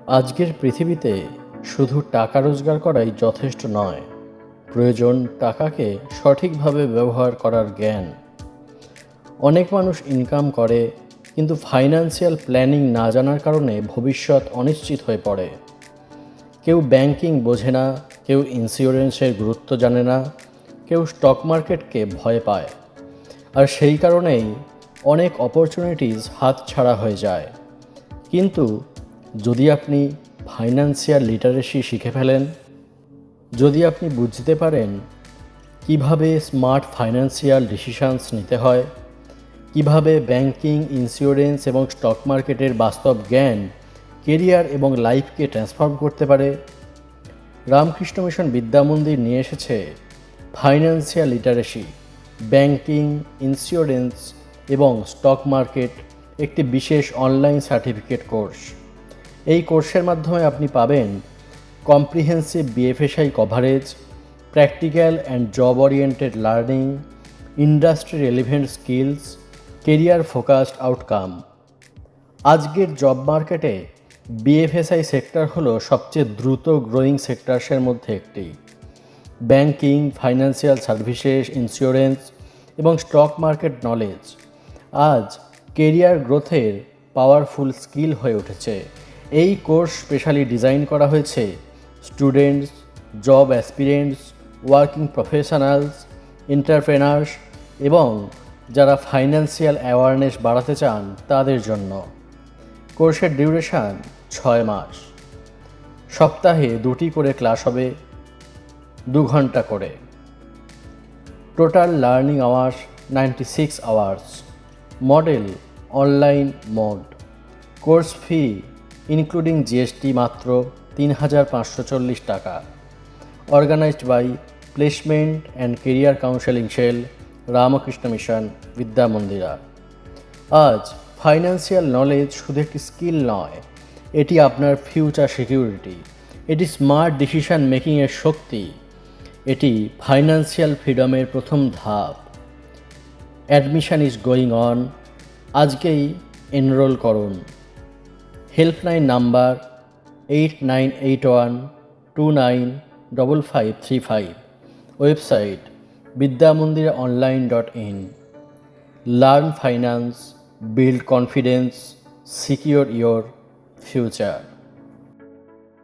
আজকের পৃথিবীতে শুধু টাকা রোজগার করাই যথেষ্ট নয়, প্রয়োজন টাকাকে সঠিকভাবে ব্যবহার করার জ্ঞান। অনেক মানুষ ইনকাম করে কিন্তু ফাইন্যান্সিয়াল প্ল্যানিং না জানার কারণে ভবিষ্যৎ অনিশ্চিত হয়ে পড়ে। কেউ ব্যাংকিং বোঝে না, কেউ ইন্স্যুরেন্সের গুরুত্ব জানে না, কেউ স্টক মার্কেটকে ভয় পায়। আর সেই কারণেই অনেক অপরচুনিটিস হাতছাড়া হয়ে যায়। কিন্তু যদি আপনি ফাইন্যান্সিয়াল লিটারেসি শিখে ফেলেন, যদি আপনি বুঝতে পারেন কিভাবে স্মার্ট ফাইন্যান্সিয়াল ডিসিশনস নিতে হয়, কিভাবে ব্যাংকিং, ইন্স্যুরেন্স এবং স্টক মার্কেটের বাস্তব জ্ঞান কেরিয়ার এবং লাইফকে ট্রান্সফর্ম করতে পারে, রামকৃষ্ণ মিশন বিদ্যা মন্দির নিয়ে এসেছে ফাইন্যান্সিয়াল লিটারেসি, ব্যাংকিং, ইন্স্যুরেন্স এবং স্টক মার্কেট একটি বিশেষ অনলাইন সার্টিফিকেট কোর্স। এই কোর্সের মাধ্যমে আপনি পাবেন comprehensive বিএফএসআই coverage, practical and job oriented learning, industry relevant skills, career focused outcome. আজকের জব মার্কেটে বিএফএসআই সেক্টর হলো সবচেয়ে দ্রুত গ্রোয়িং সেক্টরসের মধ্যে একটি। ব্যাংকিং, ফাইন্যান্সিয়াল সার্ভিসেস, ইন্স্যুরেন্স এবং স্টক মার্কেট নলেজ আজ কেরিয়ার গ্রোথের পাওয়ারফুল স্কিল হয়ে উঠেছে। এই কোর্স স্পেশালি ডিজাইন করা হয়েছে students, job aspirants, working professionals, entrepreneurs এবং যারা ফাইন্যান্সিয়াল অ্যাওয়ারনেস বাড়াতে চান তাদের জন্য। কোর্সের ডিউরেশন 6 মাস। সপ্তাহে 2টি করে ক্লাস হবে, 2 ঘন্টা করে। Total learning hours 96 hours. Model online mode. Course fee including GST মাত্র 3,540 টাকা। Organised by placement and career counselling cell, Ramakrishna Mission Vidya Mandira. আজ ফাইন্যান্সিয়াল নলেজ শুধু একটি স্কিল নয়, এটি আপনার ফিউচার সিকিউরিটি, এটি স্মার্ট ডিসিশন মেকিংয়ের শক্তি, এটি ফাইন্যান্সিয়াল ফ্রিডমের প্রথম ধাপ। Admission is going on. আজকেই এনরোল করুন। Helpline number 8981295535। Website vidyamandironline.in। Learn finance, build confidence, secure your future.